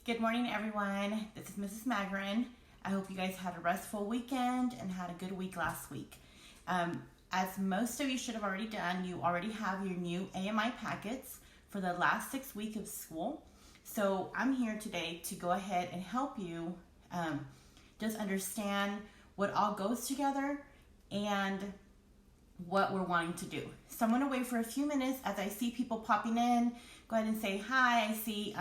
Good morning, everyone. This is Mrs. Magrin. I hope you guys had a restful weekend and had a good week last week. As most of you should have already done, you already have your new AMI packets for the last 6 weeks of school. So I'm here today to go ahead and help you just understand what all goes together and what we're wanting to do. So I'm going to wait for a few minutes as I see people popping in. Go ahead and say hi. I see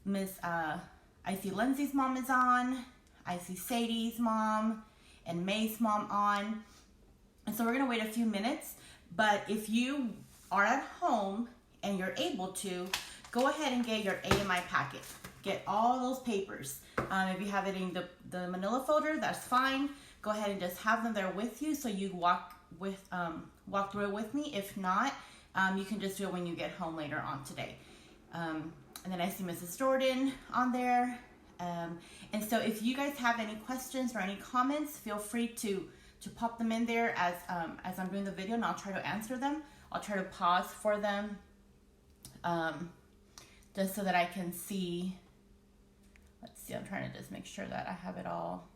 I see Lindsay's mom is on. I see Sadie's mom and May's mom on. And so we're going to wait a few minutes. But if you are at home and you're able to, go ahead and get your AMI packet. Get all those papers. If you have it in the manila folder, that's fine. Go ahead and just have them there with you so you walk through it with me. If not, you can just do it when you get home later on today. And then I see Mrs. Jordan on there. And so if you guys have any questions or any comments, feel free to pop them in there as I'm doing the video, and I'll try to answer them. I'll try to pause for them just so that I can see. Let's see, I'm trying to just make sure that I have it all.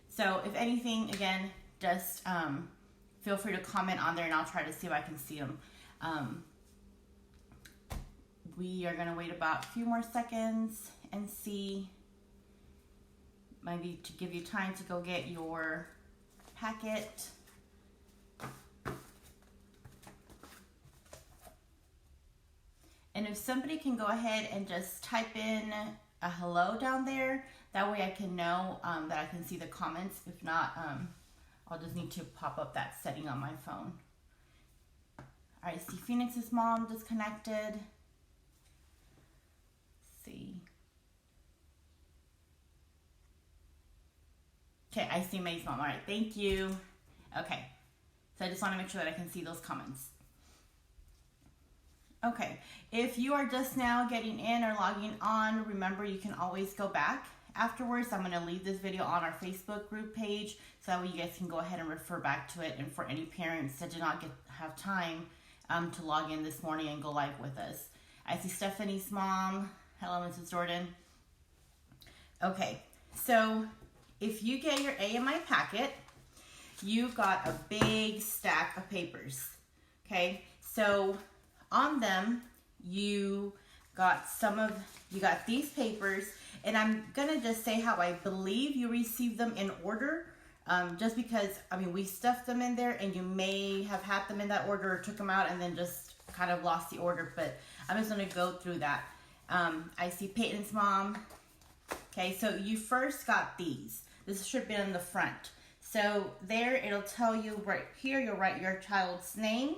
So if anything, again, just feel free to comment on there and I'll try to see if I can see them. We are going to wait about a few more seconds and see, maybe to give you time to go get your packet. And if somebody can go ahead and just type in a hello down there, that way I can know that I can see the comments. If not, I'll just need to pop up that setting on my phone. All right, see Phoenix's mom disconnected. See. Okay, I see May's mom. All right, thank you. Okay, so I just want to make sure that I can see those comments. Okay, if you are just now getting in or logging on, remember you can always go back afterwards. I'm going to leave this video on our Facebook group page so that way you guys can go ahead and refer back to it. And for any parents that did not have time to log in this morning and go live with us. I see Stephanie's mom. Hello, Mrs. Jordan. Okay, so if you get your AMI packet, you've got a big stack of papers. Okay, so on them, you got these papers, and I'm gonna just say how I believe you received them in order, just because, I mean, we stuffed them in there and you may have had them in that order or took them out and then just kind of lost the order, but I'm just gonna go through that. I see Peyton's mom. Okay, so you first got these. This should be in the front. So there, it'll tell you right here, you'll write your child's name,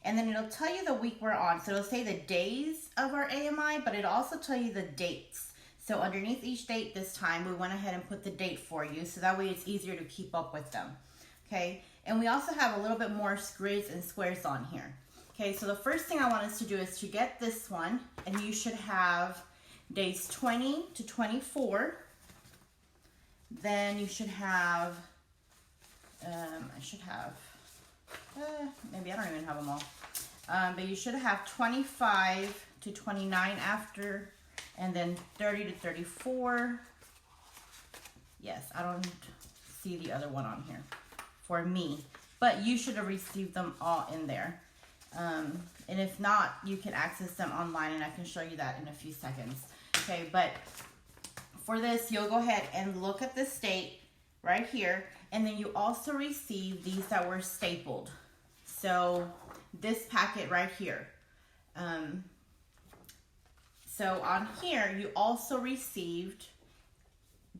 and then it'll tell you the week we're on. So it'll say the days of our AMI, but it'll also tell you the dates. So underneath each date this time, we went ahead and put the date for you, so that way it's easier to keep up with them. Okay, and we also have a little bit more grids and squares on here. Okay, so the first thing I want us to do is to get this one, and you should have days 20 to 24. Then you should have, maybe I don't even have them all. But you should have 25 to 29 after, and then 30 to 34. Yes, I don't see the other one on here for me, but you should have received them all in there. And if not, you can access them online, and I can show you that in a few seconds. Okay, but for this, you'll go ahead and look at this date right here, and then you also receive these that were stapled. So this packet right here. So on here, you also received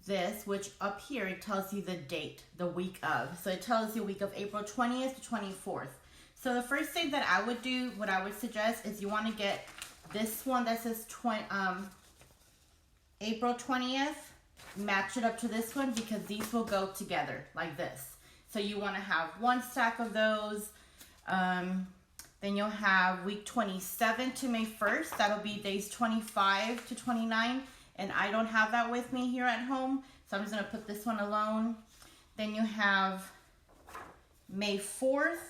this, which up here, it tells you the date, the week of. So it tells you week of April 20th to 24th. So the first thing that I would do, what I would suggest is you want to get this one that says April 20th, match it up to this one because these will go together like this. So you want to have one stack of those. Then you'll have week 27 to May 1st. That'll be days 25 to 29. And I don't have that with me here at home, so I'm just going to put this one alone. Then you have May 4th,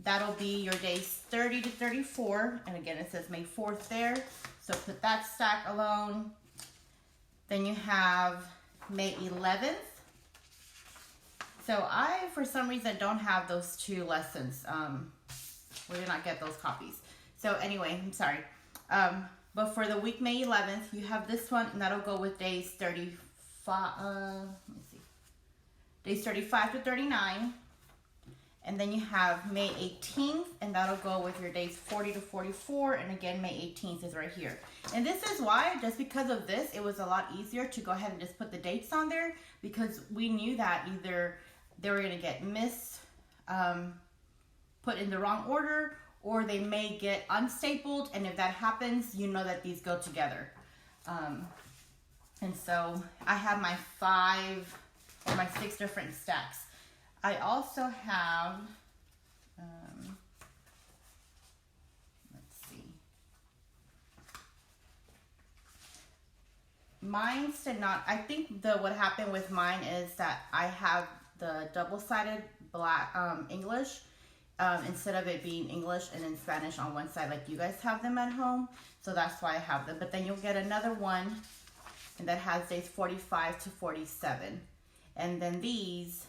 That'll be your days 30 to 34. And again, it says May 4th there. So put that stack alone. Then you have May 11th. So I, for some reason, don't have those two lessons. We did not get those copies. So anyway, I'm sorry. But for the week May 11th, you have this one, and that'll go with days 35, let me see. Days 35 to 39. And then you have May 18th, and that'll go with your days 40 to 44. And again, May 18th is right here. And this is why, just because of this, it was a lot easier to go ahead and just put the dates on there, because we knew that either they were going to get put in the wrong order, or they may get unstapled. And if that happens, you know that these go together. And so I have my 5 or my 6 different stacks. I also have, let's see. Mine did not, I think what happened with mine is that I have the double-sided black English instead of it being English and then Spanish on one side like you guys have them at home. So that's why I have them. But then you'll get another one, and that has days 45 to 47. And then these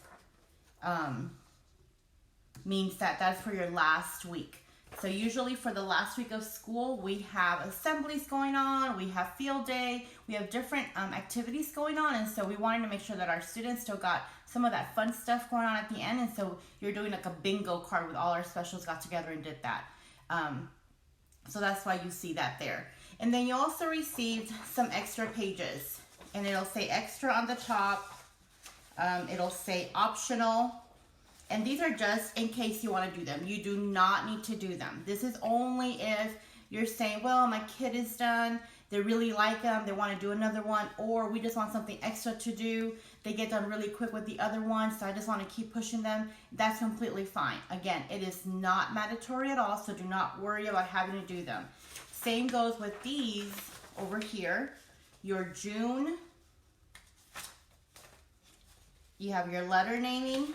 means that that's for your last week. So usually for the last week of school, we have assemblies going on, we have field day, we have different activities going on. And so we wanted to make sure that our students still got some of that fun stuff going on at the end. And so you're doing like a bingo card with all our specials got together and did that. So that's why you see that there. And then you also received some extra pages, and it'll say extra on the top. It'll say optional. And these are just in case you want to do them. You do not need to do them. This is only if you're saying, well, my kid is done, they really like them, they want to do another one, or we just want something extra to do. They get done really quick with the other one, so I just want to keep pushing them. That's completely fine. Again, it is not mandatory at all, so do not worry about having to do them. Same goes with these over here. Your June, you have your letter naming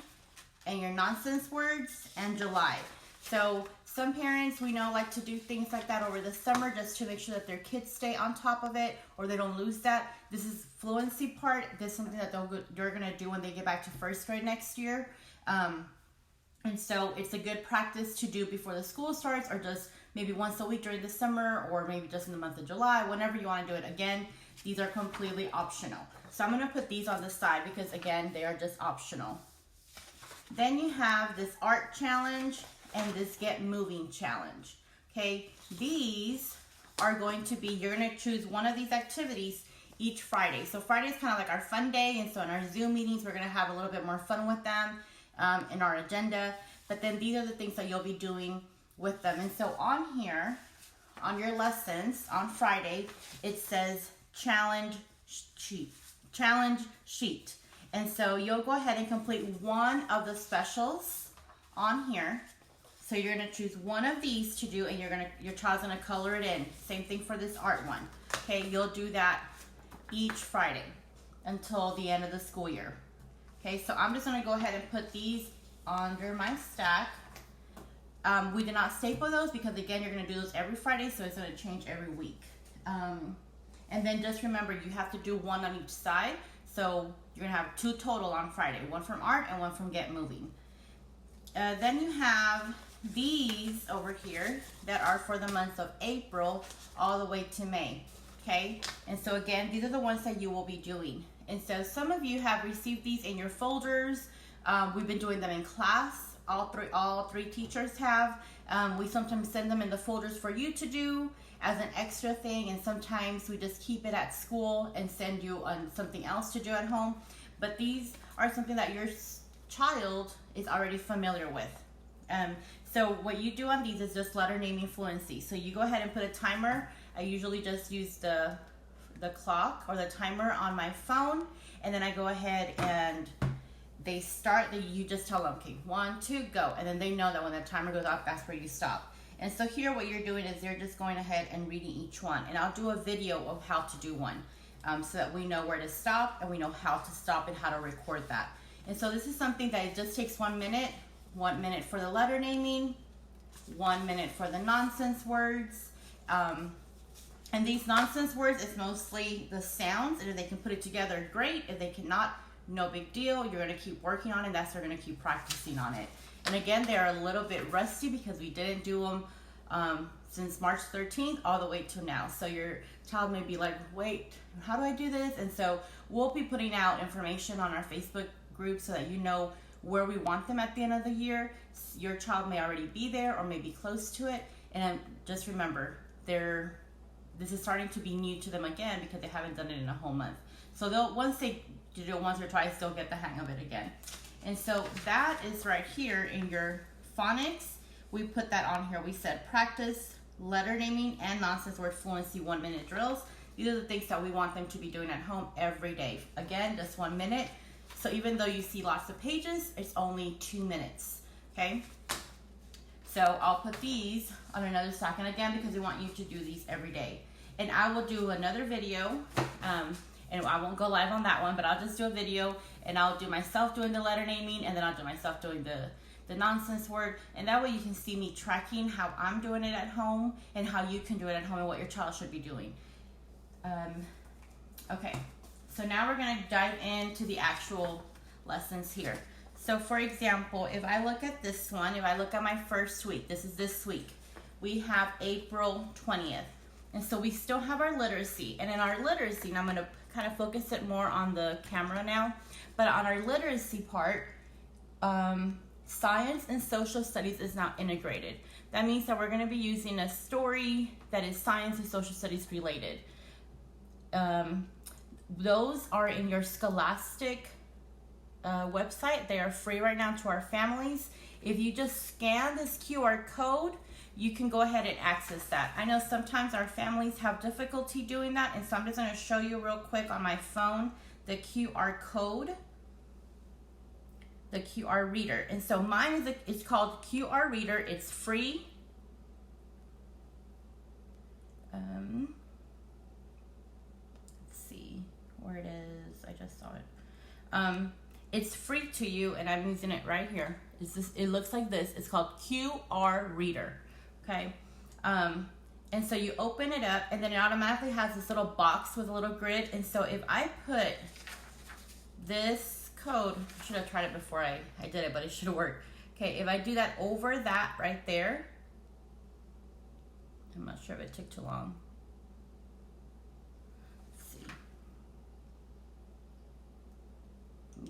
and your nonsense words, and July. So some parents we know like to do things like that over the summer just to make sure that their kids stay on top of it or they don't lose that. This is fluency part. This is something that they're going to do when they get back to first grade next year. And so it's a good practice to do before the school starts, or just maybe once a week during the summer, or maybe just in the month of July, whenever you want to do it. Again, these are completely optional. So I'm going to put these on the side because, again, they are just optional. Then you have this art challenge and this get moving challenge. Okay, these are going to be, you're going to choose one of these activities each Friday. So Friday is kind of like our fun day, and so in our Zoom meetings, we're going to have a little bit more fun with them in our agenda. But then these are the things that you'll be doing with them. And so on here, on your lessons on Friday, it says challenge sheet. And so you'll go ahead and complete one of the specials on here. So you're going to choose one of these to do, and your child's going to color it in. Same thing for this art one. Okay, you'll do that each Friday until the end of the school year. Okay, so I'm just going to go ahead and put these under my stack. We did not staple those because, again, you're going to do those every Friday, so it's going to change every week. And then just remember, you have to do one on each side. So you're going to have 2 total on Friday, one from art and one from get moving. Then you have these over here that are for the months of April all the way to May. Okay, and so again, these are the ones that you will be doing. And so some of you have received these in your folders. We've been doing them in class. All three teachers have. We sometimes send them in the folders for you to do as an extra thing, and sometimes we just keep it at school and send you on something else to do at home. But these are something that your child is already familiar with. So what you do on these is just letter naming fluency. So you go ahead and put a timer. I usually just use the clock or the timer on my phone, and then I go ahead and they start. You just tell them, okay, 1, 2, go, and then they know that when the timer goes off, that's where you stop. And so here what you're doing is you're just going ahead and reading each one, and I'll do a video of how to do one so that we know where to stop and we know how to stop and how to record that. And so this is something that it just takes 1 minute. 1 minute for the letter naming, 1 minute for the nonsense words. And these nonsense words is mostly the sounds, and if they can put it together, great. If they cannot, no big deal. You're going to keep working on it. That's why you're going to keep practicing on it. And again, they're a little bit rusty because we didn't do them since March 13th all the way to now. So your child may be like, wait, how do I do this? And so we'll be putting out information on our Facebook group so that you know where we want them at the end of the year. Your child may already be there or may be close to it. And just remember, this is starting to be new to them again because they haven't done it in a whole month. So once they do it once or twice, they'll get the hang of it again. And so that is right here in your phonics. We put that on here. We said practice, letter naming, and nonsense word fluency 1 minute drills. These are the things that we want them to be doing at home every day. Again, just 1 minute. So even though you see lots of pages, it's only 2 minutes, okay? So I'll put these on another stack, and again, because we want you to do these every day. And I will do another video, and I won't go live on that one, but I'll just do a video, and I'll do myself doing the letter naming, and then I'll do myself doing the nonsense word, and that way you can see me tracking how I'm doing it at home and how you can do it at home and what your child should be doing. Okay, so now we're going to dive into the actual lessons here. So for example, if I look at this one, if I look at my first week, this is this week, we have April 20th. And so we still have our literacy. And in our literacy, and I'm going to kind of focus it more on the camera now, but on our literacy part, science and social studies is now integrated. That means that we're going to be using a story that is science and social studies related. Those are in your Scholastic website. They are free right now to our families. If you just scan this QR code, you can go ahead and access that. I know sometimes our families have difficulty doing that, and so I'm just going to show you real quick on my phone the QR code, the QR reader. And so mine is called QR reader. It's free. Let's see where it is. I just saw it. It's free to you, and I'm using it right here. It looks like this. It's called QR Reader, okay? And so you open it up, and then it automatically has this little box with a little grid. And so if I put this code, I should have tried it before I did it, but it should have worked. Okay, if I do that over that right there, I'm not sure if it took too long.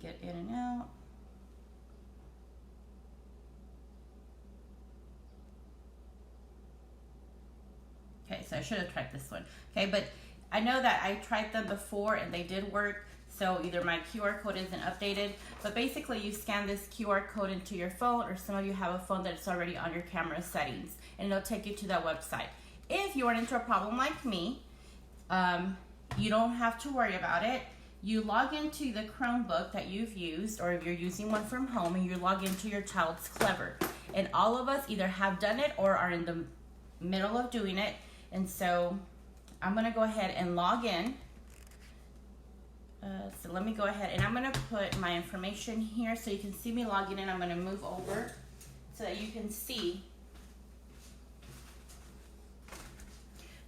Get in and out. Okay, so I should have tried this one. Okay, but I know that I tried them before and they did work, so either my QR code isn't updated, but basically you scan this QR code into your phone, or some of you have a phone that's already on your camera settings, and it'll take you to that website. If you run into a problem like me, you don't have to worry about it. You log into the Chromebook that you've used, or if you're using one from home, and you log into your child's Clever. And all of us either have done it or are in the middle of doing it. And so I'm going to go ahead and log in. So let me go ahead, and I'm going to put my information here so you can see me logging in. I'm going to move over so that you can see.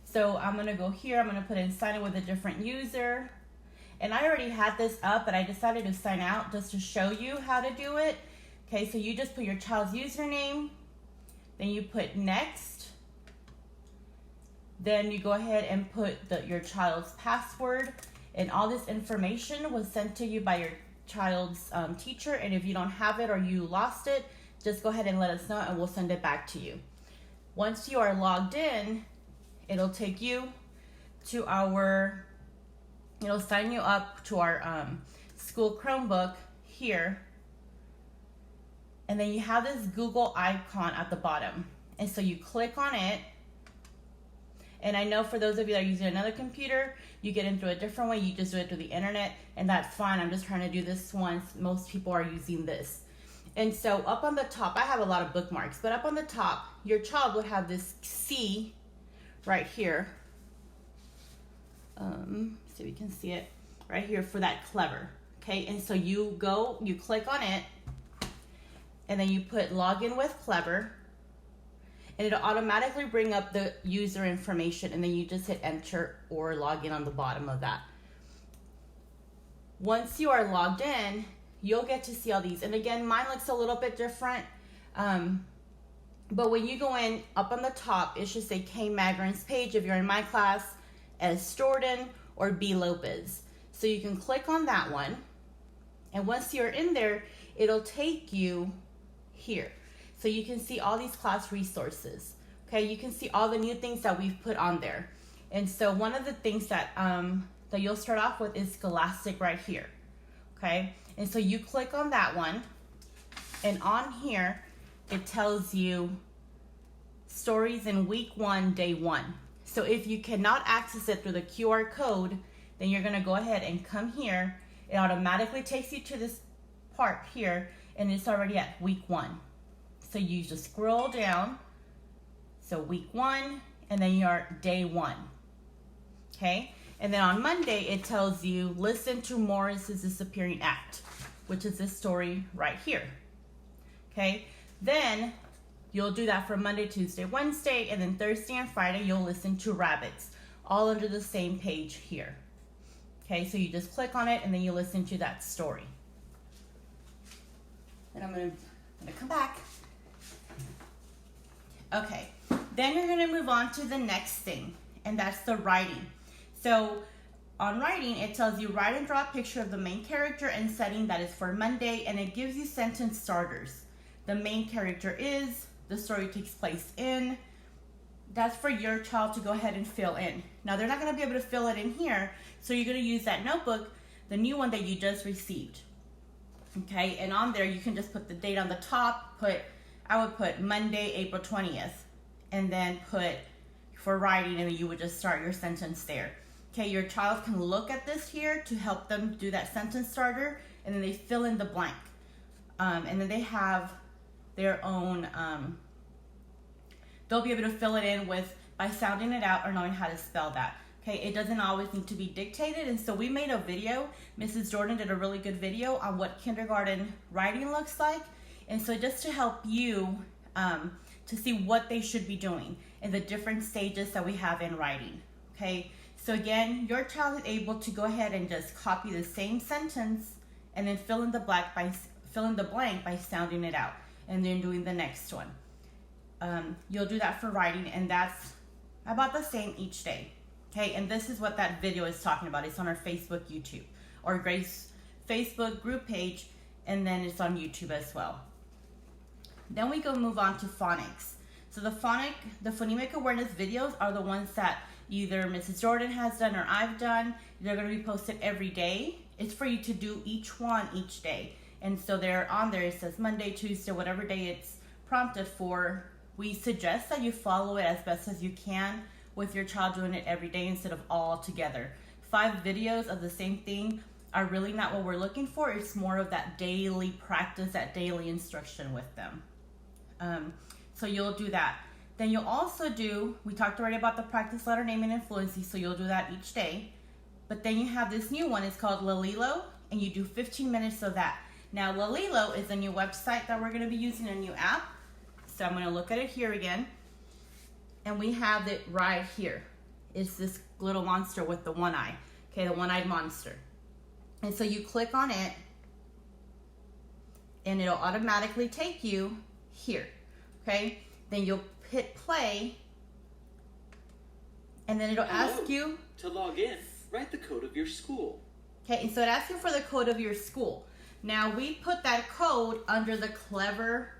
So I'm going to go here. I'm going to put in sign in with a different user. And I already had this up, but I decided to sign out just to show you how to do it. Okay, so you just put your child's username, then you put next, then you go ahead and put your child's password, and all this information was sent to you by your child's teacher. And if you don't have it or you lost it, just go ahead and let us know and we'll send it back to you. Once you are logged in, it'll take you to it'll sign you up to our school Chromebook here. And then you have this Google icon at the bottom. And so you click on it. And I know for those of you that are using another computer, you get into a different way. You just do it through the internet, and that's fine. I'm just trying to do this once. Most people are using this. And so up on the top, I have a lot of bookmarks, but up on the top, your child would have this C right here. So we can see it right here for that Clever. Okay, and so you click on it, and then you put login with Clever, and it'll automatically bring up the user information, and then you just hit enter or log in on the bottom of that. Once you are logged in, you'll get to see all these. And again, mine looks a little bit different. But when you go in, up on the top, it should say K. Magrin's page if you're in my class, S. Jordan, or B. Lopez. So you can click on that one. And once you're in there, it'll take you here. So you can see all these class resources. Okay, you can see all the new things that we've put on there. And so one of the things that that you'll start off with is Scholastic right here. Okay, and so you click on that one, and on here it tells you stories in week 1, day 1. So if you cannot access it through the QR code, then you're gonna go ahead and come here. It automatically takes you to this part here, and it's already at week 1. So you just scroll down, so week 1, and then you're day 1, okay? And then on Monday, it tells you, listen to Morris's Disappearing Act, which is this story right here, okay? Then you'll do that for Monday, Tuesday, Wednesday, and then Thursday and Friday, you'll listen to Rabbits, all under the same page here. Okay, so you just click on it, and then you listen to that story. And I'm gonna come back. Okay, then you're gonna move on to the next thing, and that's the writing. So on writing, it tells you write and draw a picture of the main character and setting. That is for Monday, and it gives you sentence starters. The main character is, the story takes place in. That's for your child to go ahead and fill in. Now they're not gonna be able to fill it in here, so you're gonna use that notebook, the new one that you just received. Okay, and on there you can just put the date on the top, I would put Monday, April 20th, and then put for writing, and then you would just start your sentence there. Okay, your child can look at this here to help them do that sentence starter, and then they fill in the blank. And then they have their own, they'll be able to fill it in by sounding it out or knowing how to spell that. Okay, it doesn't always need to be dictated, and so we made a video. Mrs. Jordan did a really good video on what kindergarten writing looks like, and so just to help you to see what they should be doing and the different stages that we have in writing. Okay, so again, your child is able to go ahead and just copy the same sentence and then fill in the blank by sounding it out, and then doing the next one. You'll do that for writing, and that's about the same each day. Okay, and this is what that video is talking about. It's on our Facebook, YouTube, or Grace Facebook group page, and then it's on YouTube as well. Then we move on to phonics. So the phonemic awareness videos are the ones that either Mrs. Jordan has done or I've done. They're going to be posted every day. It's for you to do each one each day. And so they're on there. It says Monday, Tuesday, whatever day it's prompted for. We suggest that you follow it as best as you can with your child doing it every day instead of all together. 5 videos of the same thing are really not what we're looking for. It's more of that daily practice, that daily instruction with them. So you'll do that. Then you'll also do, we talked already about the practice letter naming and fluency, so you'll do that each day. But then you have this new one, it's called Lalilo, and you do 15 minutes of that. Now Lalilo is a new website that we're gonna be using, a new app. So I'm gonna look at it here again. And we have it right here. It's this little monster with the one eye. Okay, the one-eyed monster. And so you click on it, and it'll automatically take you here, okay? Then you'll hit play, and then it'll ask you to log in, write the code of your school. Okay, and so it asks you for the code of your school. Now we put that code under the Clever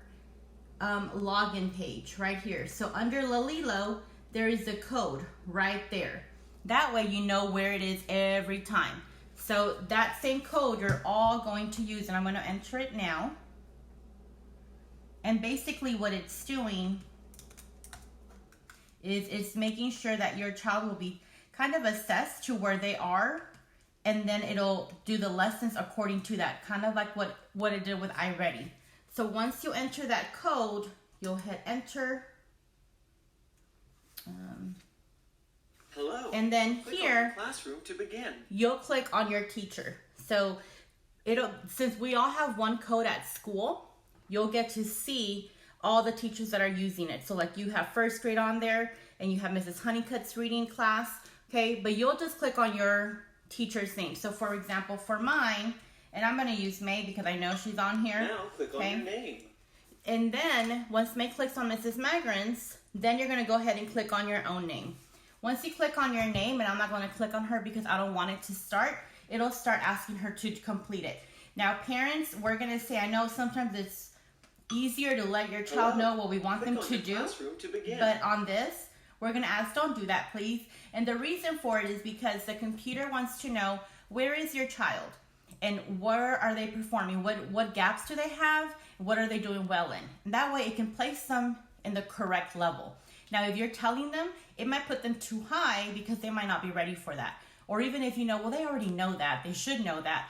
login page right here. So under Lalilo, there is the code right there. That way you know where it is every time. So that same code you're all going to use, and I'm going to enter it now. And basically what it's doing is it's making sure that your child will be kind of assessed to where they are, and then it'll do the lessons according to that, kind of like what it did with iReady. So once you enter that code, you'll hit enter. Hello. And then click here, on classroom to begin. You'll click on your teacher. So since we all have one code at school, you'll get to see all the teachers that are using it. So like you have first grade on there and you have Mrs. Honeycutt's reading class, okay? But you'll just click on your teacher's name. So for example, for mine, and I'm going to use May because I know she's on here. Now click on your name. And then once May clicks on Mrs. Magrin's, then you're going to go ahead and click on your own name. Once you click on your name, and I'm not going to click on her because I don't want it to start, it'll start asking her to complete it. Now parents, we're going to say, I know sometimes it's easier to let your child know what we want them to do, but on this, we're going to ask, don't do that, please. And the reason for it is because the computer wants to know, where is your child? And where are they performing? What gaps do they have? What are they doing well in? And that way it can place them in the correct level. Now, if you're telling them, it might put them too high because they might not be ready for that. Or even if you know, well, they already know that. They should know that.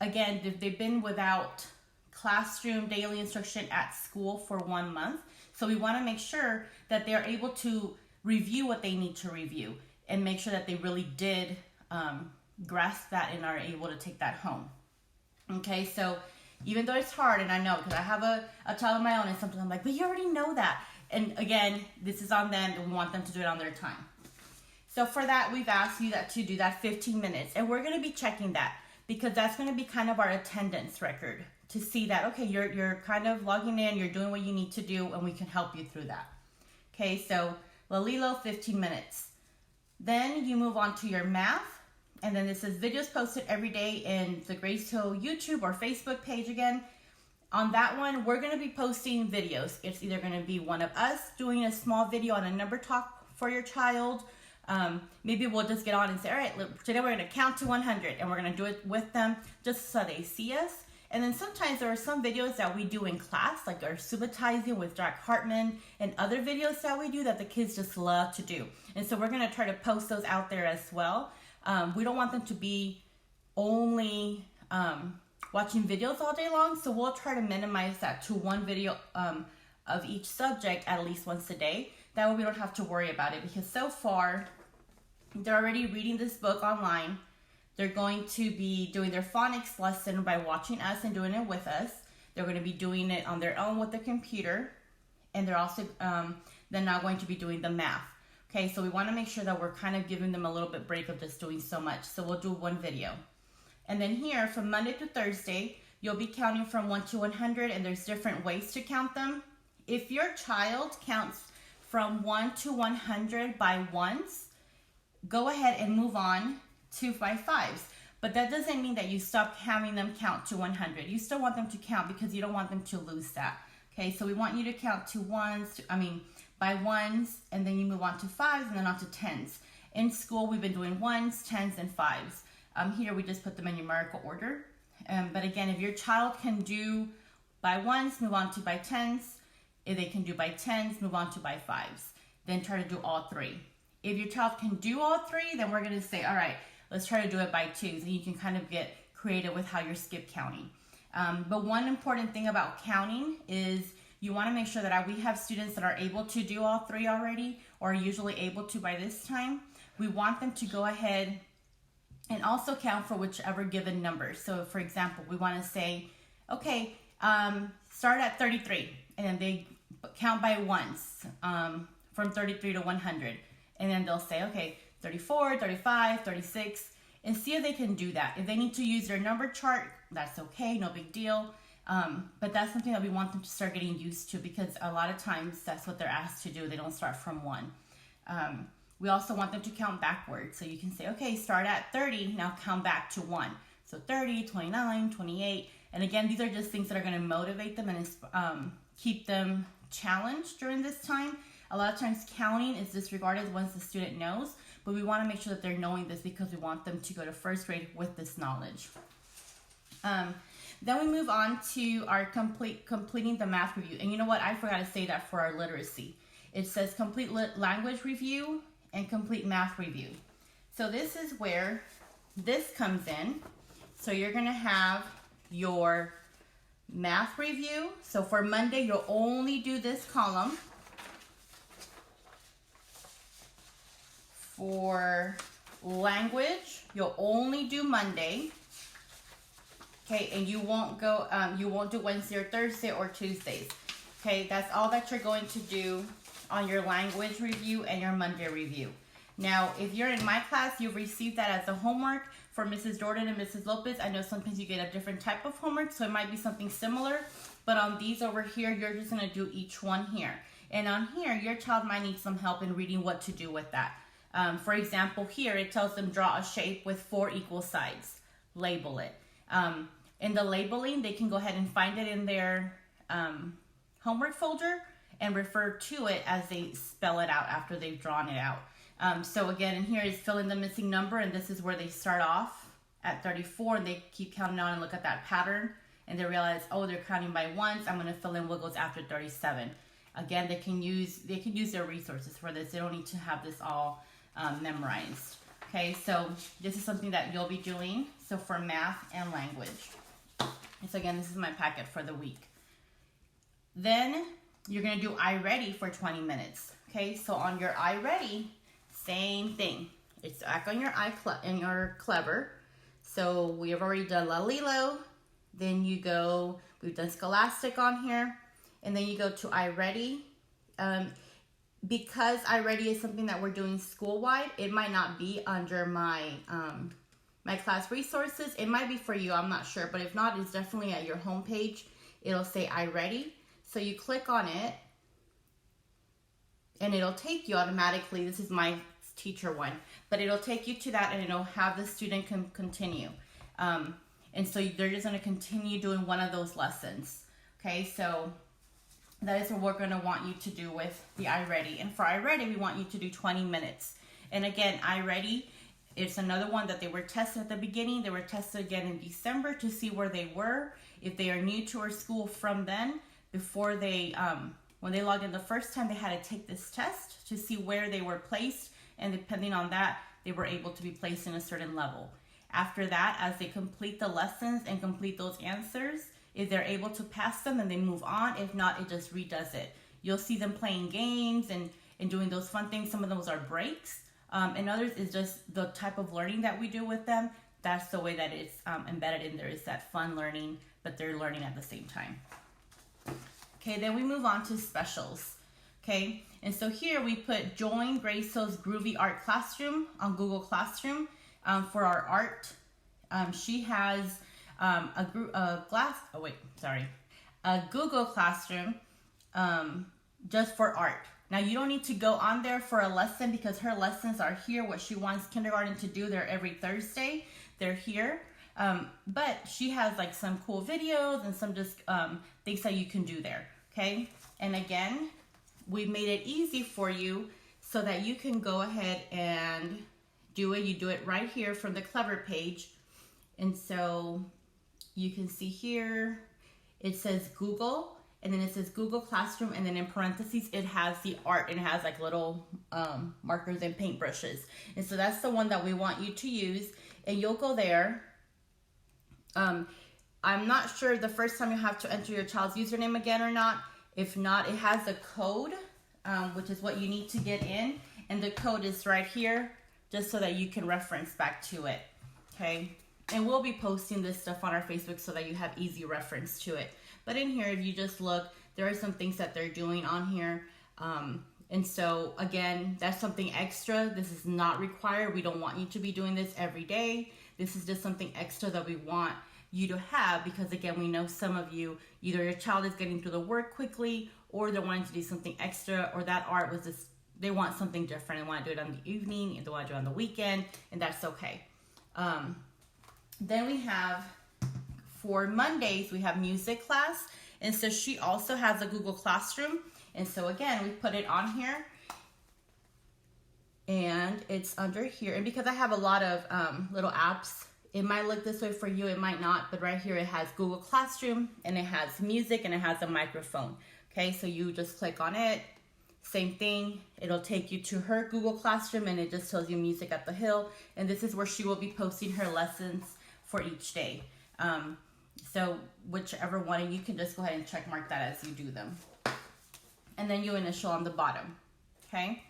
Again, if they've been without classroom daily instruction at school for 1 month. So we want to make sure that they're able to review what they need to review and make sure that they really did grasp that and are able to take that home. Okay, so even though it's hard, and I know because I have a child of my own, and sometimes I'm like, but you already know that. And again, this is on them, and we want them to do it on their time. So for that, we've asked you to do that 15 minutes, and we're going to be checking that because that's going to be kind of our attendance record to see that, okay, you're kind of logging in, you're doing what you need to do, and we can help you through that. Okay, so Lalilo, 15 minutes. Then you move on to your math. And then this is videos posted every day in the Grace Hill YouTube or Facebook page again. On that one, we're going to be posting videos. It's either going to be one of us doing a small video on a number talk for your child. Maybe we'll just get on and say, all right, today we're going to count to 100 and we're going to do it with them just so they see us. And then sometimes there are some videos that we do in class, like our subitizing with Jack Hartman and other videos that we do that the kids just love to do. And so we're going to try to post those out there as well. We don't want them to be only watching videos all day long, so we'll try to minimize that to one video of each subject at least once a day. That way we don't have to worry about it because so far they're already reading this book online. They're going to be doing their phonics lesson by watching us and doing it with us. They're going to be doing it on their own with the computer, and they're also then now going to be doing the math. Okay, so we want to make sure that we're kind of giving them a little bit break of just doing so much. So we'll do one video. And then here, from Monday to Thursday, you'll be counting from 1 to 100, and there's different ways to count them. If your child counts from 1 to 100 by ones, go ahead and move on to by fives. But that doesn't mean that you stop having them count to 100. You still want them to count because you don't want them to lose that. Okay, so we want you to count to by ones, and then you move on to fives and then on to tens. In school, we've been doing ones, tens, and fives. Here we just put them in numerical order. But again, if your child can do by ones, move on to by tens. If they can do by tens, move on to by fives. Then try to do all three. If your child can do all three, then we're going to say, all right, let's try to do it by twos. And you can kind of get creative with how you're skip counting. But one important thing about counting is you want to make sure that we have students that are able to do all three already or are usually able to by this time. We want them to go ahead and also count for whichever given number. So for example, we want to say, okay, start at 33 and then they count by ones from 33 to 100. And then they'll say, okay, 34, 35, 36, and see if they can do that. If they need to use their number chart, that's okay, no big deal. But that's something that we want them to start getting used to because a lot of times that's what they're asked to do. They don't start from one. We also want them to count backwards. So you can say, okay, start at 30, now count back to 1. So 30, 29, 28. And again, these are just things that are going to motivate them and keep them challenged during this time. A lot of times counting is disregarded once the student knows, but we want to make sure that they're knowing this because we want them to go to first grade with this knowledge. Then we move on to our completing the math review. And you know what? I forgot to say that for our literacy. It says complete language review and complete math review. So this is where this comes in. So you're going to have your math review. So for Monday, you'll only do this column. For language, you'll only do Monday. Okay, and you won't do Wednesday or Thursday or Tuesdays. Okay, that's all that you're going to do on your language review and your Monday review. Now, if you're in my class, you've received that as a homework. For Mrs. Jordan and Mrs. Lopez, I know sometimes you get a different type of homework, so it might be something similar. But on these over here, you're just going to do each one here. And on here, your child might need some help in reading what to do with that. For example, here it tells them draw a shape with 4 equal sides. Label it. In the labeling, they can go ahead and find it in their homework folder and refer to it as they spell it out after they've drawn it out. So again, in here is fill in the missing number, and this is where they start off at 34, and they keep counting on and look at that pattern, and they realize, oh, they're counting by ones. I'm going to fill in what goes after 37. Again, they can use their resources for this. They don't need to have this all memorized. Okay, so this is something that you'll be doing. So for math and language. And so again, this is my packet for the week. Then you're going to do I Ready for 20 minutes. Okay, so on your I Ready, same thing. It's back on your your Clever. So we have already done La Lilo. Then you go, we've done Scholastic on here. And then you go to I Ready. Because I Ready is something that we're doing school-wide, it might not be under my my class resources. It might be for you, I'm not sure. But if not, it's definitely at your homepage. It'll say I Ready. So you click on it, and it'll take you automatically. This is my teacher one, but it'll take you to that, and it'll have the student continue. And so they're just going to continue doing one of those lessons. Okay, so that is what we're going to want you to do with the I Ready. And for I Ready, we want you to do 20 minutes. And again, I Ready, it's another one that they were tested at the beginning. They were tested again in December to see where they were. If they are new to our school from then, before they, when they logged in the first time, they had to take this test to see where they were placed. And depending on that, they were able to be placed in a certain level. After that, as they complete the lessons and complete those answers, if they're able to pass them, then they move on. If not, it just redoes it. You'll see them playing games and doing those fun things. Some of those are breaks. And others is just the type of learning that we do with them. That's the way that it's embedded in there, is that fun learning, but they're learning at the same time. Okay, then we move on to specials. Okay, and so here we put join Grace Hill's Groovy Art Classroom on Google Classroom for our art. She has a Google Classroom just for art. Now you don't need to go on there for a lesson because her lessons are here. What she wants kindergarten to do, they're every Thursday. They're here. But she has like some cool videos and some just things that you can do there. Okay, and again, we made it easy for you so that you can go ahead and do it. You do it right here from the Clever page. And so you can see here, it says Google, and then it says Google Classroom, and then in parentheses, it has the art, and it has like little markers and paintbrushes. And so that's the one that we want you to use, and you'll go there. I'm not sure the first time you have to enter your child's username again or not. If not, it has a code, which is what you need to get in. And the code is right here, just so that you can reference back to it. Okay. And we'll be posting this stuff on our Facebook so that you have easy reference to it. But in here, if you just look, there are some things that they're doing on here. And so, again, that's something extra. This is not required. We don't want you to be doing this every day. This is just something extra that we want you to have because, again, we know some of you, either your child is getting through the work quickly or they're wanting to do something extra, or that art was just, they want something different. They want to do it on the evening, and they want to do it on the weekend, and that's okay. Then we have, for Mondays, we have music class. And so she also has a Google Classroom. And so again, we put it on here. And it's under here. And because I have a lot of little apps, it might look this way for you, it might not. But right here, it has Google Classroom, and it has music, and it has a microphone. Okay, so you just click on it. Same thing, it'll take you to her Google Classroom, and it just tells you Music at the Hill. And this is where she will be posting her lessons for each day. So whichever one, and you can just go ahead and check mark that as you do them. And then you initial on the bottom, okay?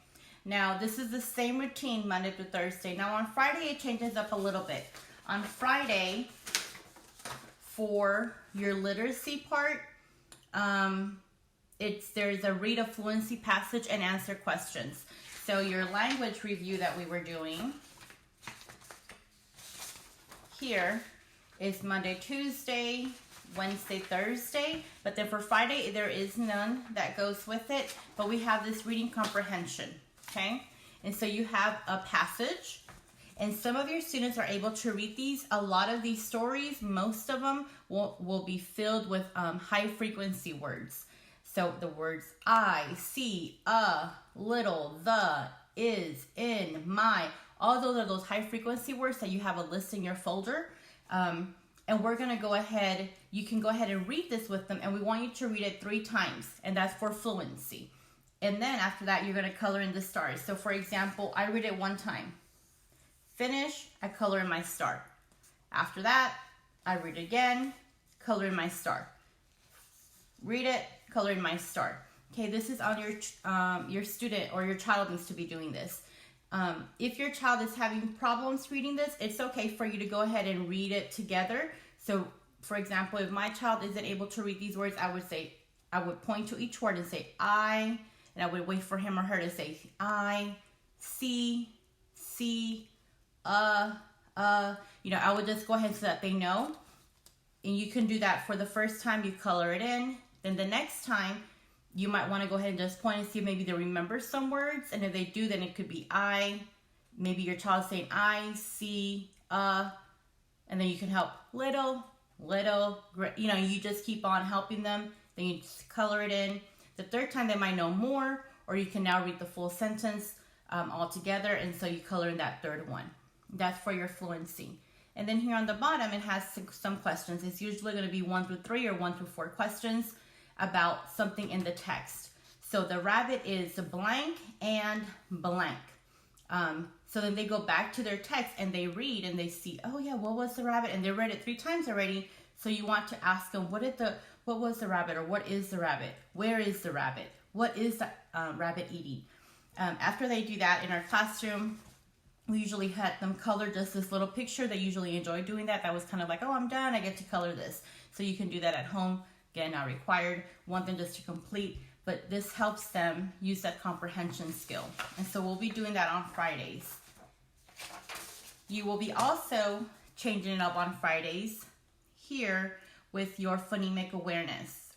Now, this is the same routine Monday through Thursday. Now, on Friday, it changes up a little bit. On Friday, for your literacy part, there's a read a fluency passage and answer questions. So your language review that we were doing here is Monday, Tuesday, Wednesday, Thursday, but then for Friday there is none that goes with it, but we have this reading comprehension, okay? And so you have a passage, and some of your students are able to read these. A lot of these stories, most of them will be filled with high frequency words. So the words I, see, little, the, is, in, my, all those are those high frequency words that you have a list in your folder. And we're going to go ahead, you can go ahead and read this with them, and we want you to read it 3 times, and that's for fluency. And then after that, you're going to color in the stars. So for example, I read it 1 time. Finish, I color in my star. After that, I read it again, color in my star. Read it, color in my star. Okay, this is on your student or your child needs to be doing this. If your child is having problems reading this, it's okay for you to go ahead and read it together. So, for example, if my child isn't able to read these words, I would point to each word and say I, and I would wait for him or her to say I, see, I would just go ahead so that they know. And you can do that for the first time, you color it in. Then the next time, you might want to go ahead and just point and see if maybe they remember some words. And if they do, then it could be I. Maybe your child's saying I, see, and then you can help little, you just keep on helping them. Then you just color it in. The third time they might know more, or you can now read the full sentence all together. And so you color in that third one. That's for your fluency. And then here on the bottom, it has some questions. It's usually going to be 1 through 3 or 1 through 4 questions about something in the text. So the rabbit is blank and blank. So then they go back to their text and they read and they see, oh yeah, what was the rabbit? And they read it 3 times already. So you want to ask them, what was the rabbit, or what is the rabbit? Where is the rabbit? What is the rabbit eating? After they do that in our classroom, we usually had them color just this little picture. They usually enjoy doing that. That was kind of like, oh, I'm done, I get to color this. So you can do that at home. Again, not required. Want them just to complete, but this helps them use that comprehension skill. And so we'll be doing that on Fridays. You will be also changing it up on Fridays here with your phonemic awareness,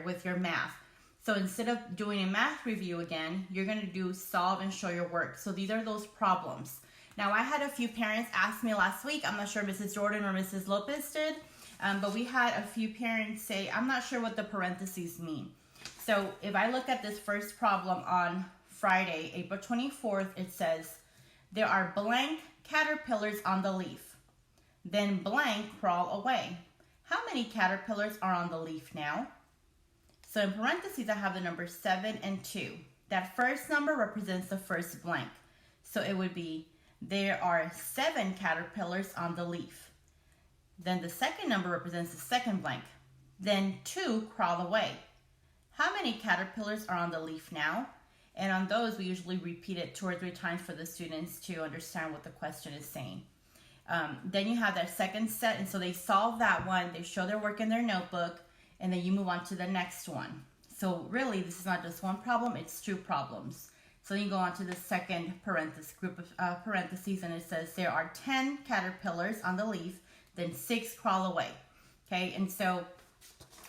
with your math. So instead of doing a math review again, you're going to do solve and show your work. So these are those problems. Now, I had a few parents ask me last week, I'm not sure Mrs. Jordan or Mrs. Lopez did, but we had a few parents say, I'm not sure what the parentheses mean. So if I look at this first problem on Friday, April 24th, it says, there are blank caterpillars on the leaf. Then blank crawl away. How many caterpillars are on the leaf now? So in parentheses, I have the numbers 7 and 2. That first number represents the first blank. So it would be, there are 7 caterpillars on the leaf. Then the second number represents the second blank. Then 2 crawl away. How many caterpillars are on the leaf now? And on those, we usually repeat it 2 or 3 times for the students to understand what the question is saying. Then you have that second set, and so they solve that one, they show their work in their notebook, and then you move on to the next one. So really, this is not just one problem, it's 2 problems. So you go on to the second group of parentheses, and it says there are 10 caterpillars on the leaf, then 6 crawl away. Okay, and so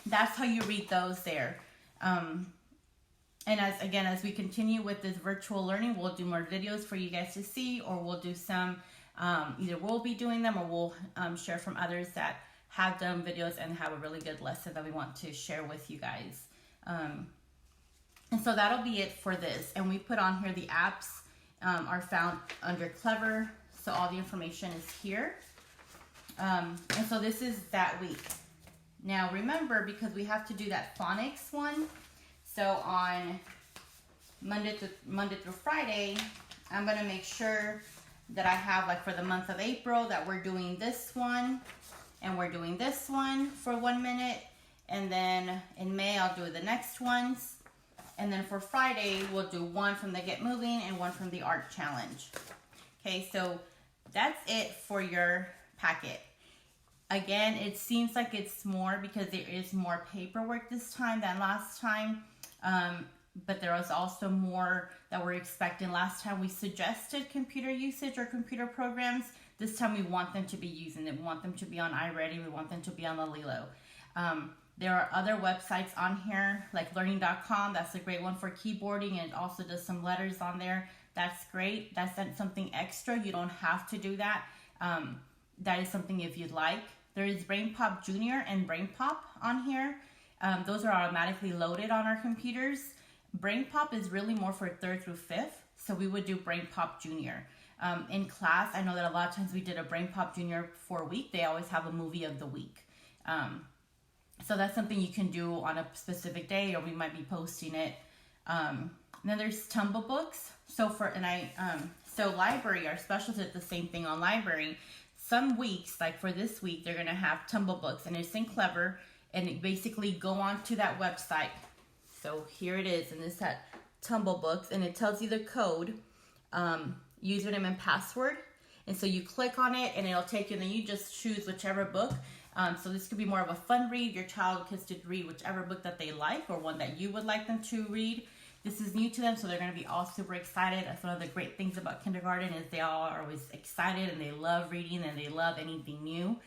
that's how you read those there. And as we continue with this virtual learning, we'll do more videos for you guys to see, or we'll do some, either we'll be doing them or we'll share from others that have done videos and have a really good lesson that we want to share with you guys. And so that'll be it for this. And we put on here the apps are found under Clever. So all the information is here. And so this is that week. Now remember, because we have to do that phonics one, so on Monday through Friday, I'm going to make sure that I have, like for the month of April, that we're doing this one, and we're doing this one for 1 minute, and then in May I'll do the next ones, and then for Friday we'll do one from the Get Moving and one from the Art Challenge. Okay, so that's it for your packet. Again, it seems like it's more because there is more paperwork this time than last time. But there was also more that we're expecting. Last time we suggested computer usage or computer programs. This time we want them to be using it. We want them to be on iReady. We want them to be on the Lilo. There are other websites on here like learning.com. That's a great one for keyboarding, and it also does some letters on there. That's great. That's something extra. You don't have to do that. That is something if you'd like. There is BrainPop Junior and BrainPop on here. Those are automatically loaded on our computers. BrainPop is really more for 3rd through 5th. So we would do BrainPop Junior. In class, I know that a lot of times we did a BrainPop Junior for a week. They always have a movie of the week. So that's something you can do on a specific day, or we might be posting it. Then there's Tumble Books. So library, our specials did the same thing on library. Some weeks, like for this week, they're going to have Tumble Books, and it's in Clever, and it basically go on to that website. So here it is, and it's at Tumble Books, and it tells you the code, username and password. And so you click on it, and it'll take you, and then you just choose whichever book. So this could be more of a fun read. Your child gets to read whichever book that they like, or one that you would like them to read. This is new to them, so they're going to be all super excited. That's one of the great things about kindergarten, is they all are always excited, and they love reading, and they love anything new.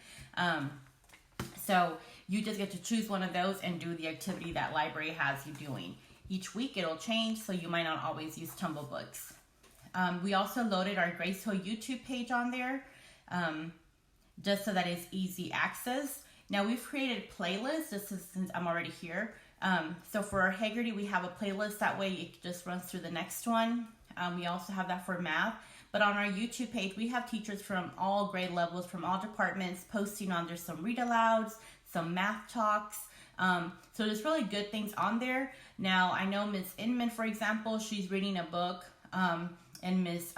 So you just get to choose one of those and do the activity that library has you doing. Each week it'll change, so you might not always use Tumble Books. We also loaded our Grace Hill YouTube page on there, just so that it's easy access. Now we've created playlists, just since I'm already here. So for our Haggerty, we have a playlist. That way it just runs through the next one. We also have that for math. But on our YouTube page, we have teachers from all grade levels, from all departments, posting on there some read alouds, some math talks. So there's really good things on there. Now, I know Ms. Inman, for example, she's reading a book, and Ms.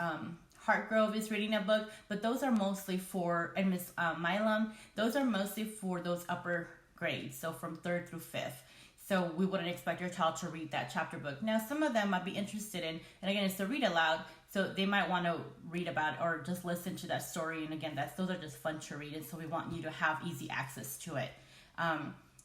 Hartgrove is reading a book, but those are mostly for, and Ms. Milam, those are mostly for those upper grades, so from 3rd through 5th. So we wouldn't expect your child to read that chapter book. Now, some of them might be interested in, and again, it's a read aloud, so they might want to read about it or just listen to that story. And again, those are just fun to read, and so we want you to have easy access to it.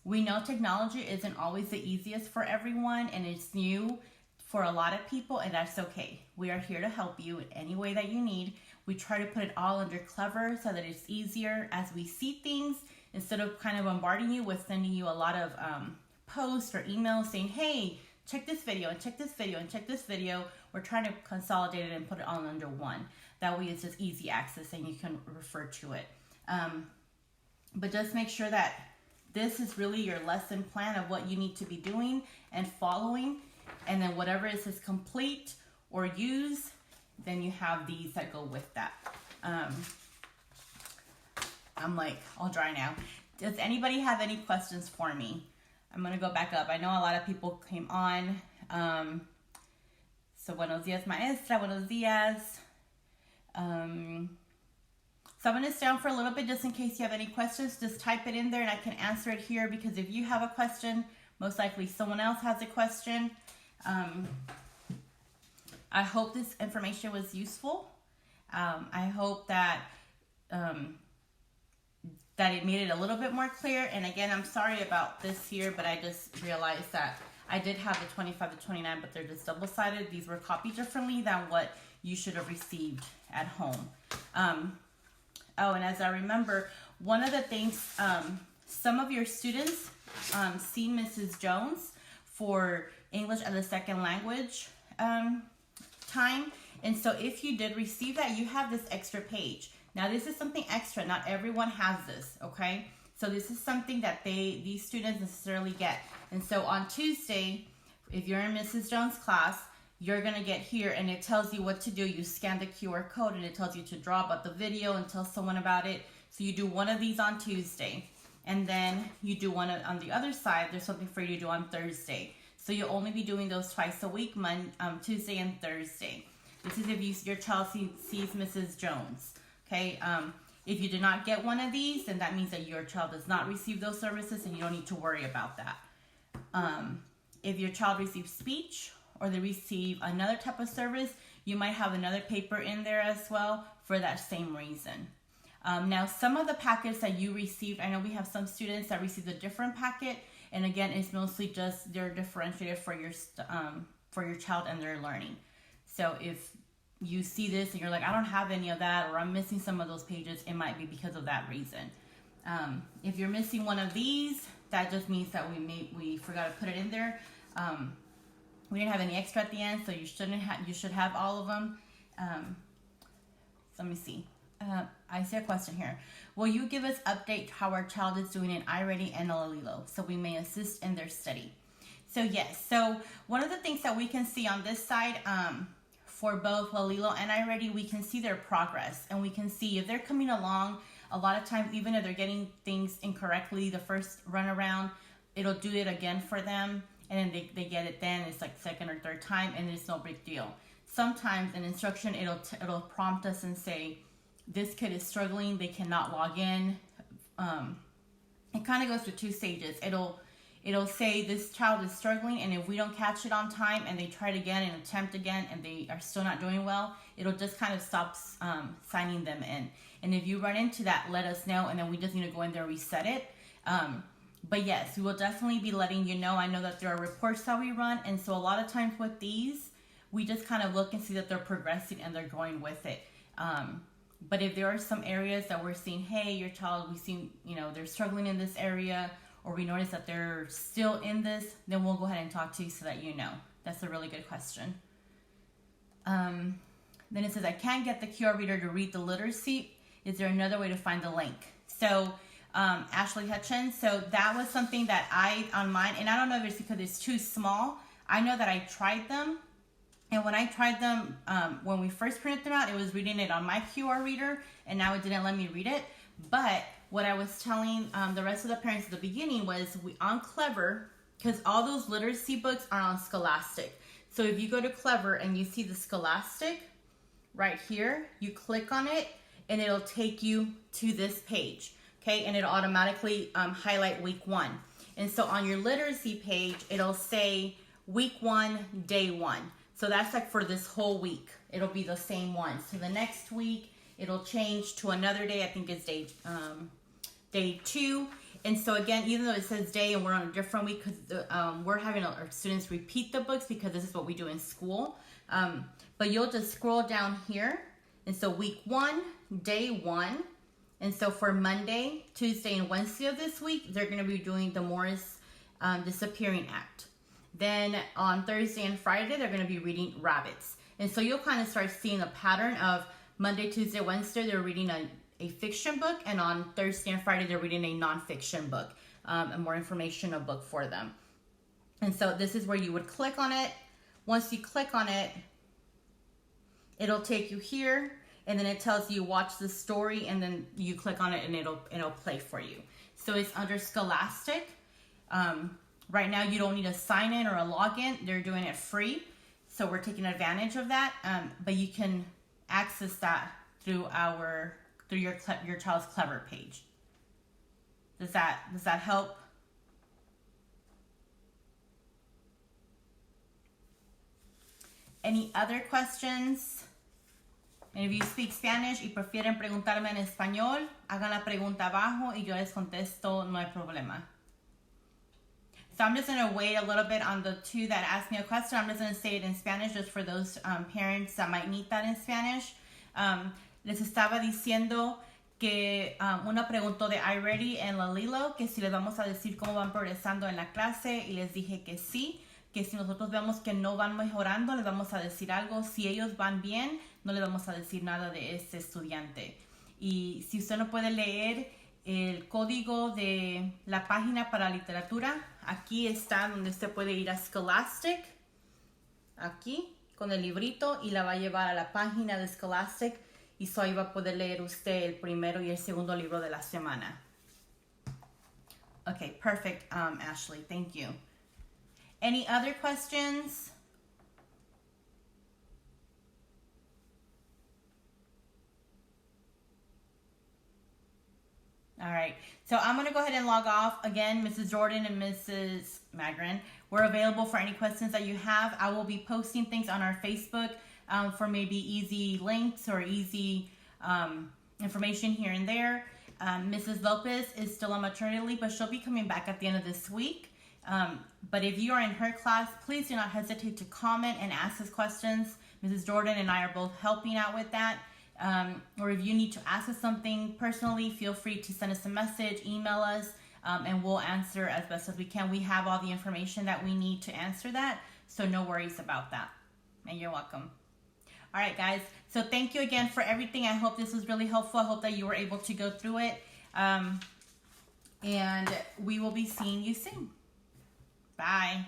We know technology isn't always the easiest for everyone, and it's new for a lot of people, and that's okay. We are here to help you in any way that you need. We try to put it all under Clever so that it's easier as we see things, instead of kind of bombarding you with sending you a lot of posts or emails saying, hey, check this video and check this video and check this video. We're trying to consolidate it and put it all under one. That way it's just easy access and you can refer to it. But just make sure that this is really your lesson plan of what you need to be doing and following. And then whatever it says complete or use, then you have these that go with that. I'm like all dry now. Does anybody have any questions for me? I'm going to go back up. I know a lot of people came on. So buenos días, maestra. Buenos días. So I'm going to stay on for a little bit just in case you have any questions. Just type it in there and I can answer it here, because if you have a question, most likely someone else has a question. I hope this information was useful. I hope that that it made it a little bit more clear. And again, I'm sorry about this here, but I just realized that I did have the 25 to 29, but they're just double-sided. These were copied differently than what you should have received at home. Oh, and as I remember, one of the things, some of your students see Mrs. Jones for English as a second language time. And so if you did receive that, you have this extra page. Now, this is something extra. Not everyone has this, okay? So this is something that these students necessarily get. And so on Tuesday, if you're in Mrs. Jones' class, you're going to get here and it tells you what to do. You scan the QR code and it tells you to draw about the video and tell someone about it. So you do one of these on Tuesday. And then you do one on the other side. There's something for you to do on Thursday. So you'll only be doing those twice a week, Tuesday and Thursday. This is if your child sees Mrs. Jones. Okay, if you did not get one of these, then that means that your child does not receive those services and you don't need to worry about that. If your child receives speech or they receive another type of service, you might have another paper in there as well for that same reason. Now, some of the packets that you received, I know we have some students that received a different packet, And again, it's mostly just they're differentiated for your child and their learning. So if you see this and you're like, I don't have any of that, or I'm missing some of those pages, it might be because of that reason. If you're missing one of these, that just means that we forgot to put it in there. We didn't have any extra at the end, so you should have all of them. So let me see. I see a question here. Will you give us update how our child is doing in iReady and Lalilo so we may assist in their study? So yes, so one of the things that we can see on this side for both Lalilo and iReady, we can see their progress, and we can see if they're coming along. A lot of times, even if they're getting things incorrectly the first run around, it'll do it again for them, and then they get it then. It's like second or third time, and it's no big deal. Sometimes in instruction, it'll prompt us and say, this kid is struggling, they cannot log in. It kind of goes through two stages. It'll say this child is struggling, and if we don't catch it on time and they try it again and attempt again and they are still not doing well, it'll just kind of stop signing them in. And if you run into that, let us know, and then we just need to go in there and reset it. But yes, we will definitely be letting you know. I know that there are reports that we run, and so a lot of times with these, we just kind of look and see that they're progressing and they're going with it. But if there are some areas that we're seeing, hey, your child, we see, they're struggling in this area, or we notice that they're still in this, then we'll go ahead and talk to you so that you know. That's a really good question. Then it says, I can't get the QR reader to read the literacy. Is there another way to find the link? So, Ashley Hutchins, so that was something that on mine, and I don't know if it's because it's too small. I know that I tried them. And when I tried them, when we first printed them out, it was reading it on my QR reader, and now it didn't let me read it. But what I was telling the rest of the parents at the beginning was on Clever, because all those literacy books are on Scholastic. So if you go to Clever and you see the Scholastic right here, you click on it, and it'll take you to this page, okay? And it'll automatically highlight week 1. And so on your literacy page, it'll say week 1, day 1. So that's like for this whole week. It'll be the same one. So the next week, it'll change to another day. I think it's day 2. And so again, even though it says day and we're on a different week, because we're having our students repeat the books because this is what we do in school. But you'll just scroll down here. And so week 1, day 1. And so for Monday, Tuesday, and Wednesday of this week, they're going to be doing the Morris Disappearing Act. Then on Thursday and Friday, they're going to be reading Rabbits. And so you'll kind of start seeing a pattern of Monday, Tuesday, Wednesday, they're reading a fiction book. And on Thursday and Friday, they're reading a nonfiction book, a more informational book for them. And so this is where you would click on it. Once you click on it, it'll take you here. And then it tells you watch the story. And then you click on it and it'll play for you. So it's under Scholastic. Right now, you don't need a sign in or a login. They're doing it free. So we're taking advantage of that. But you can access that through your child's Clever page. Does that help? Any other questions? And if you speak Spanish y prefieren preguntarme en español, hagan la pregunta abajo y yo les contesto, no hay problema. So I'm just going to wait a little bit on the two that asked me a question. I'm just going to say it in Spanish just for those parents that might need that in Spanish. Les estaba diciendo que una preguntó de iReady en Lalilo, que si les vamos a decir cómo van progresando en la clase, y les dije que sí, que si nosotros vemos que no van mejorando, les vamos a decir algo. Si ellos van bien, no les vamos a decir nada de ese estudiante. Y si usted no puede leer el código de la página para literatura, aquí está donde usted puede ir a Scholastic, aquí, con el librito, y la va a llevar a la página de Scholastic, y so ahí va a poder leer usted el primero y el segundo libro de la semana. Okay, perfect, Ashley, thank you. Any other questions? All right, so I'm going to go ahead and log off. Again, Mrs. Jordan and Mrs. Magrin, we're available for any questions that you have. I will be posting things on our Facebook for maybe easy links or easy information here and there. Mrs. Lopez is still on maternity leave, but she'll be coming back at the end of this week. But if you are in her class, please do not hesitate to comment and ask us questions. Mrs. Jordan and I are both helping out with that. Or if you need to ask us something personally, feel free to send us a message, email us, and we'll answer as best as we can. We have all the information that we need to answer that, so no worries about that. And you're welcome. All right, guys. So thank you again for everything. I hope this was really helpful. I hope that you were able to go through it. And we will be seeing you soon. Bye.